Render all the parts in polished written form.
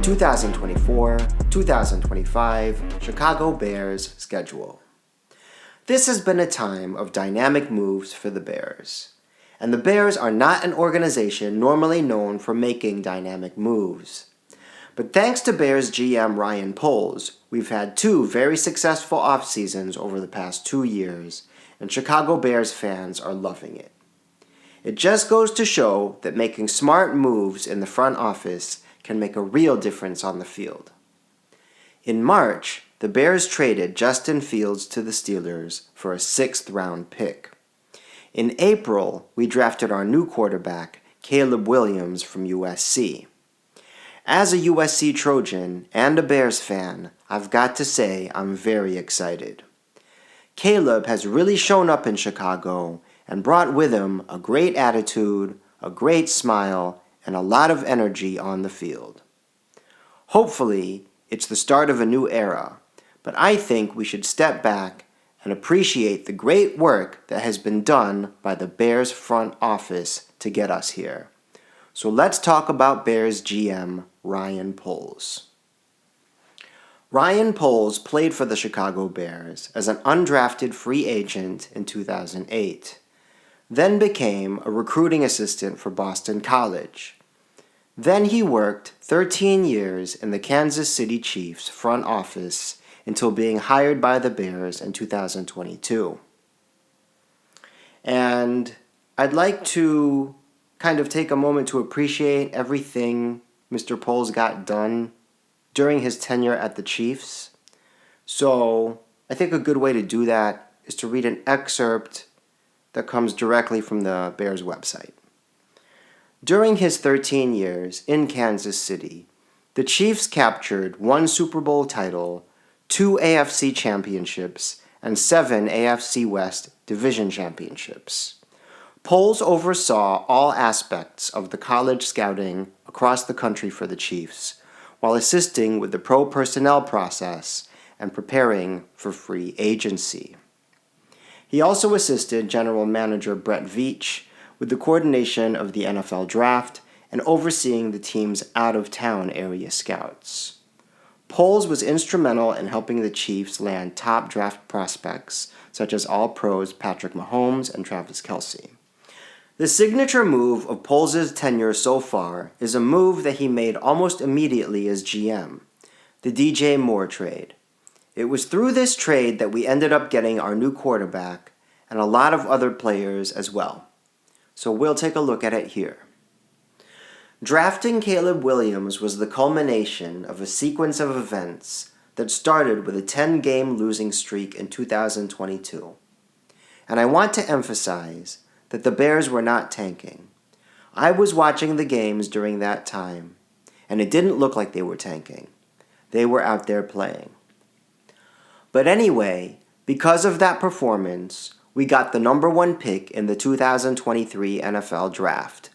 2024-2025 Chicago Bears schedule. This has been a time of dynamic moves for the Bears. And the Bears are not an organization normally known for making dynamic moves. But thanks to Bears GM Ryan Poles, we've had two very successful off seasons over the past 2 years, and Chicago Bears fans are loving it. It just goes to show that making smart moves in the front office can make a real difference on the field. In March, the Bears traded Justin Fields to the Steelers for a 6th-round pick. In April, we drafted our new quarterback, Caleb Williams from USC. As a USC Trojan and a Bears fan, I've got to say I'm very excited. Caleb has really shown up in Chicago and brought with him a great attitude, a great smile, and a lot of energy on the field. Hopefully, it's the start of a new era, but I think we should step back and appreciate the great work that has been done by the Bears front office to get us here. So let's talk about Bears GM Ryan Poles. Ryan Poles played for the Chicago Bears as an undrafted free agent in 2008, then became a recruiting assistant for Boston College. Then he worked 13 years in the Kansas City Chiefs front office until being hired by the Bears in 2022. And I'd like to kind of take a moment to appreciate everything Mr. Poles got done during his tenure at the Chiefs. So I think a good way to do that is to read an excerpt that comes directly from the Bears website. During his 13 years in Kansas City, the Chiefs captured 1 Super Bowl title, 2 AFC championships, and 7 AFC West division championships. Poles oversaw all aspects of the college scouting across the country for the Chiefs, while assisting with the pro personnel process and preparing for free agency. He also assisted General Manager Brett Veach with the coordination of the NFL Draft and overseeing the team's out-of-town area scouts. Poles was instrumental in helping the Chiefs land top draft prospects such as All-Pros Patrick Mahomes and Travis Kelce. The signature move of Poles' tenure so far is a move that he made almost immediately as GM, the DJ Moore trade. It was through this trade that we ended up getting our new quarterback and a lot of other players as well. So we'll take a look at it here. Drafting Caleb Williams was the culmination of a sequence of events that started with a 10-game losing streak in 2022. And I want to emphasize that the Bears were not tanking. I was watching the games during that time, and it didn't look like they were tanking. They were out there playing. But anyway, because of that performance, we got the number 1 pick in the 2023 NFL Draft.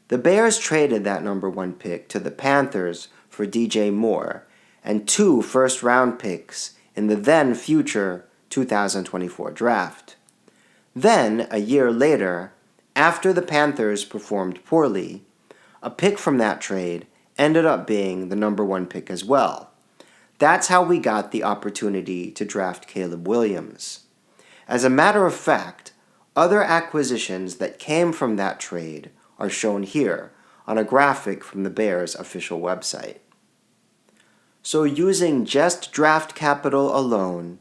The Bears traded that number 1 pick to the Panthers for DJ Moore and 2 first-round picks in the then-future 2024 Draft. Then, a year later, after the Panthers performed poorly, a pick from that trade ended up being the number 1 pick as well. That's how we got the opportunity to draft Caleb Williams. As a matter of fact, other acquisitions that came from that trade are shown here on a graphic from the Bears' official website. So using just draft capital alone,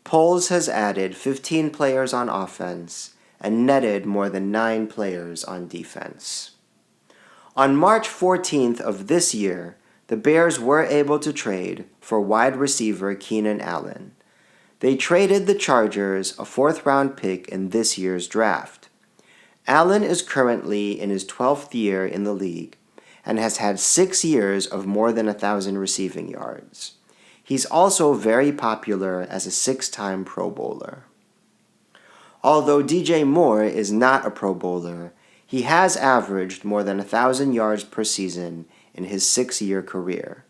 Poles has added 15 players on offense and netted more than 9 players on defense. On March 14th of this year, the Bears were able to trade for wide receiver Keenan Allen. They traded the Chargers a 4th-round pick in this year's draft. Allen is currently in his 12th year in the league and has had 6 years of more than 1,000 receiving yards. He's also very popular as a 6-time Pro Bowler. Although DJ Moore is not a Pro Bowler, he has averaged more than 1,000 yards per season in his 6-year career.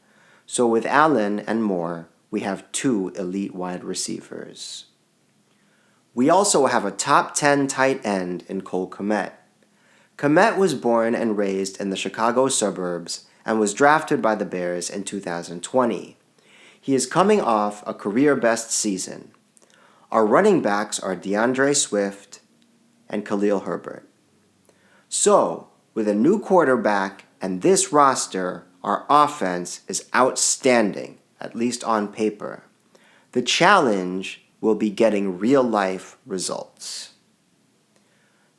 So with Allen and Moore, we have 2 elite wide receivers. We also have a top 10 tight end in Cole Kmet. Kmet was born and raised in the Chicago suburbs and was drafted by the Bears in 2020. He is coming off a career-best season. Our running backs are DeAndre Swift and Khalil Herbert. So, with a new quarterback and this roster, our offense is outstanding, at least on paper. The challenge will be getting real-life results.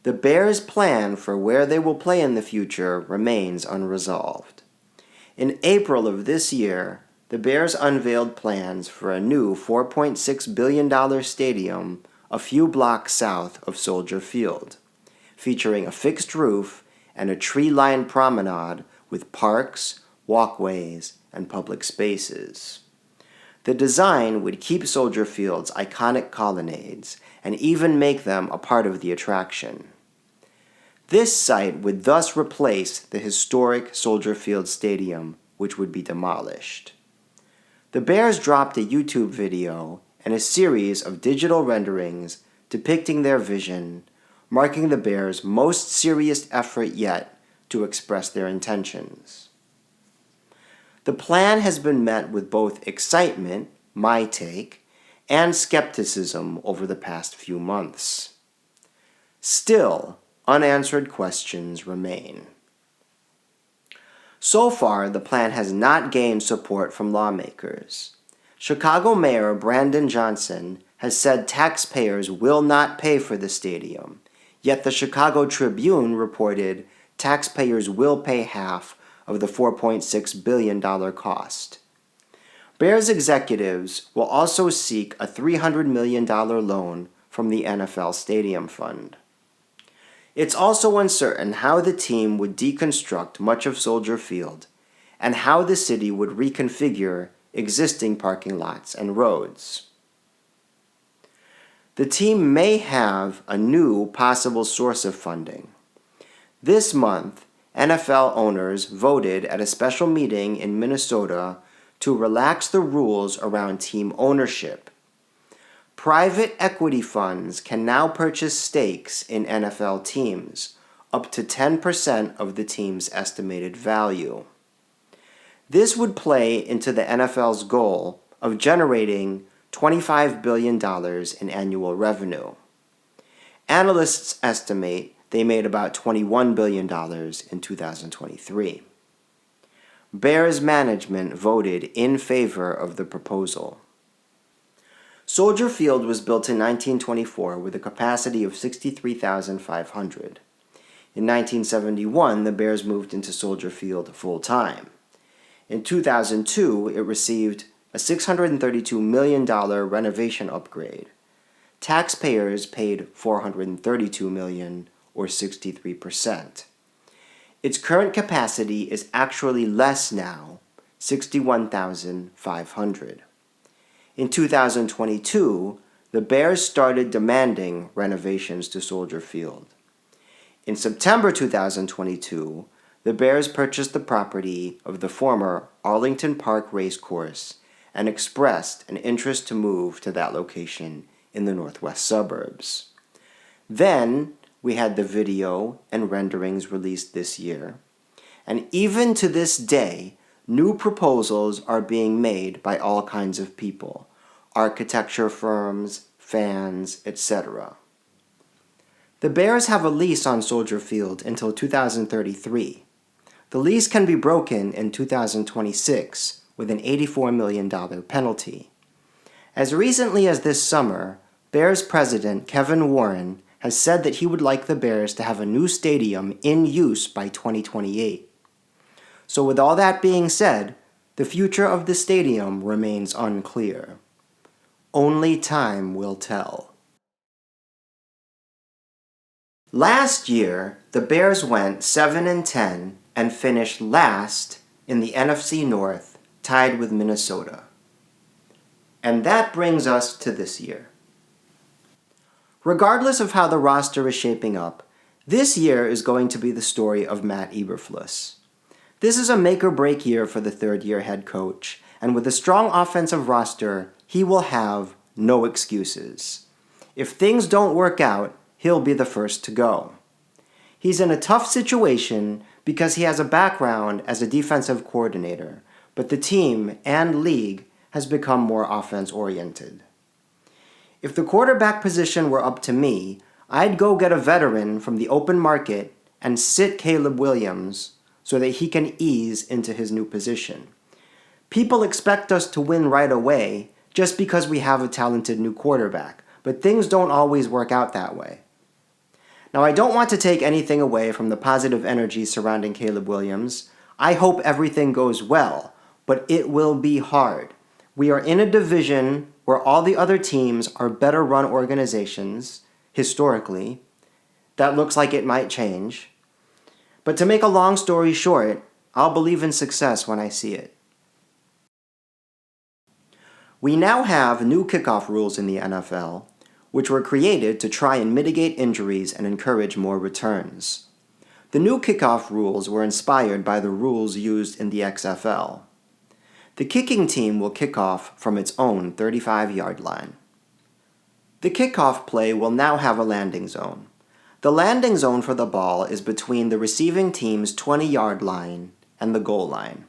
The Bears' plan for where they will play in the future remains unresolved. In April of this year, the Bears unveiled plans for a new $4.6 billion stadium a few blocks south of Soldier Field, featuring a fixed roof and a tree-lined promenade with parks, walkways, and public spaces. The design would keep Soldier Field's iconic colonnades and even make them a part of the attraction. This site would thus replace the historic Soldier Field Stadium, which would be demolished. The Bears dropped a YouTube video and a series of digital renderings depicting their vision, marking the Bears' most serious effort yet to express their intentions. The plan has been met with both excitement, my take, and skepticism over the past few months. Still, unanswered questions remain. So far, the plan has not gained support from lawmakers. Chicago Mayor Brandon Johnson has said taxpayers will not pay for the stadium, yet the Chicago Tribune reported taxpayers will pay half of the $4.6 billion cost. Bears executives will also seek a $300 million loan from the NFL Stadium Fund. It's also uncertain how the team would deconstruct much of Soldier Field and how the city would reconfigure existing parking lots and roads. The team may have a new possible source of funding. This month, NFL owners voted at a special meeting in Minnesota to relax the rules around team ownership. Private equity funds can now purchase stakes in NFL teams, up to 10% of the team's estimated value. This would play into the NFL's goal of generating $25 billion in annual revenue. Analysts estimate they made about $21 billion in 2023. Bears management voted in favor of the proposal. Soldier Field was built in 1924 with a capacity of 63,500. In 1971, the Bears moved into Soldier Field full-time. In 2002, it received a $632 million renovation upgrade. Taxpayers paid $432 million, or 63%. Its current capacity is actually less now, 61,500. In 2022, the Bears started demanding renovations to Soldier Field. In September 2022, the Bears purchased the property of the former Arlington Park Racecourse and expressed an interest to move to that location in the northwest suburbs. Then, we had the video and renderings released this year, and even to this day, new proposals are being made by all kinds of people, architecture firms, fans, etc. The Bears have a lease on Soldier Field until 2033. The lease can be broken in 2026 with an $84 million penalty. As recently as this summer, Bears president Kevin Warren has said that he would like the Bears to have a new stadium in use by 2028. So with all that being said, the future of the stadium remains unclear. Only time will tell. Last year, the Bears went 7-10 and finished last in the NFC North, tied with Minnesota. And that brings us to this year. Regardless of how the roster is shaping up, this year is going to be the story of Matt Eberflus. This is a make-or-break year for the third-year head coach, and with a strong offensive roster, he will have no excuses. If things don't work out, he'll be the first to go. He's in a tough situation because he has a background as a defensive coordinator, but the team and league has become more offense-oriented. If the quarterback position were up to me, I'd go get a veteran from the open market and sit Caleb Williams so that he can ease into his new position. People expect us to win right away just because we have a talented new quarterback, but things don't always work out that way. Now, I don't want to take anything away from the positive energy surrounding Caleb Williams. I hope everything goes well, but it will be hard. We are in a division where all the other teams are better run organizations, historically. That looks like it might change. But to make a long story short, I'll believe in success when I see it. We now have new kickoff rules in the NFL, which were created to try and mitigate injuries and encourage more returns. The new kickoff rules were inspired by the rules used in the XFL. The kicking team will kick off from its own 35-yard line. The kickoff play will now have a landing zone. The landing zone for the ball is between the receiving team's 20-yard line and the goal line.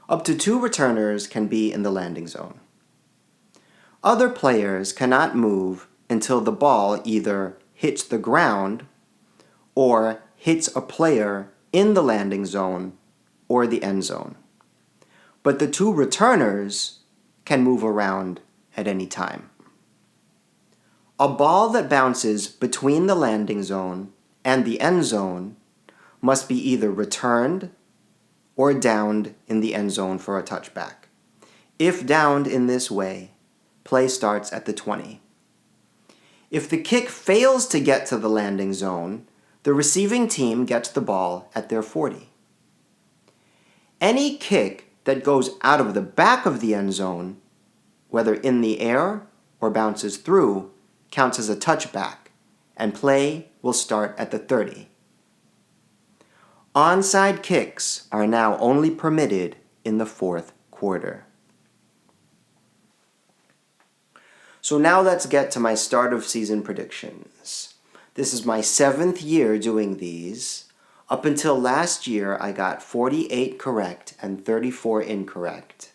Up to 2 returners can be in the landing zone. Other players cannot move until the ball either hits the ground or hits a player in the landing zone or the end zone. But the 2 returners can move around at any time. A ball that bounces between the landing zone and the end zone must be either returned or downed in the end zone for a touchback. If downed in this way, play starts at the 20. If the kick fails to get to the landing zone, the receiving team gets the ball at their 40. Any kick that goes out of the back of the end zone, whether in the air or bounces through, counts as a touchback, and play will start at the 30. Onside kicks are now only permitted in the 4th quarter. So now let's get to my start of season predictions. This is my 7th year doing these. Up until last year, I got 48 correct and 34 incorrect.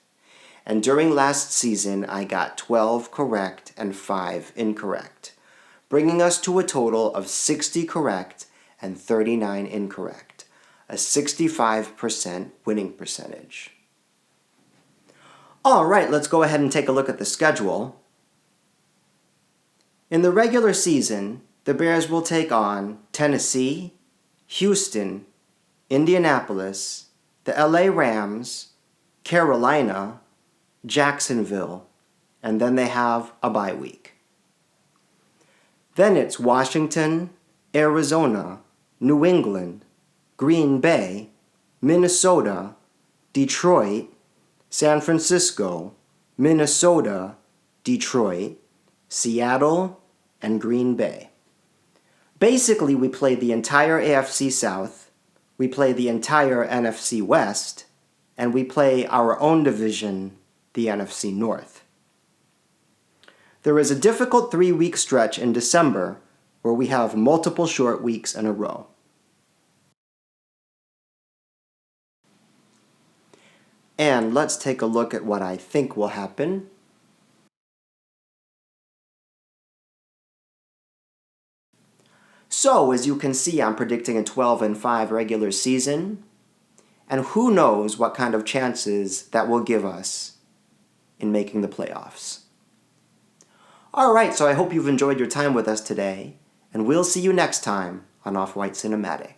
And during last season, I got 12 correct and 5 incorrect, bringing us to a total of 60 correct and 39 incorrect, a 65% winning percentage. All right, let's go ahead and take a look at the schedule. In the regular season, the Bears will take on Tennessee, Houston, Indianapolis, the LA Rams, Carolina, Jacksonville, and then they have a bye week. Then it's Washington, Arizona, New England, Green Bay, Minnesota, Detroit, San Francisco, Minnesota, Detroit, Seattle, and Green Bay. Basically, we play the entire AFC South, we play the entire NFC West, and we play our own division, the NFC North. There is a difficult 3-week stretch in December where we have multiple short weeks in a row. And let's take a look at what I think will happen. So, as you can see, I'm predicting a 12-5 regular season, and who knows what kind of chances that will give us in making the playoffs. Alright, so I hope you've enjoyed your time with us today, and we'll see you next time on Offwhyte Cinematic.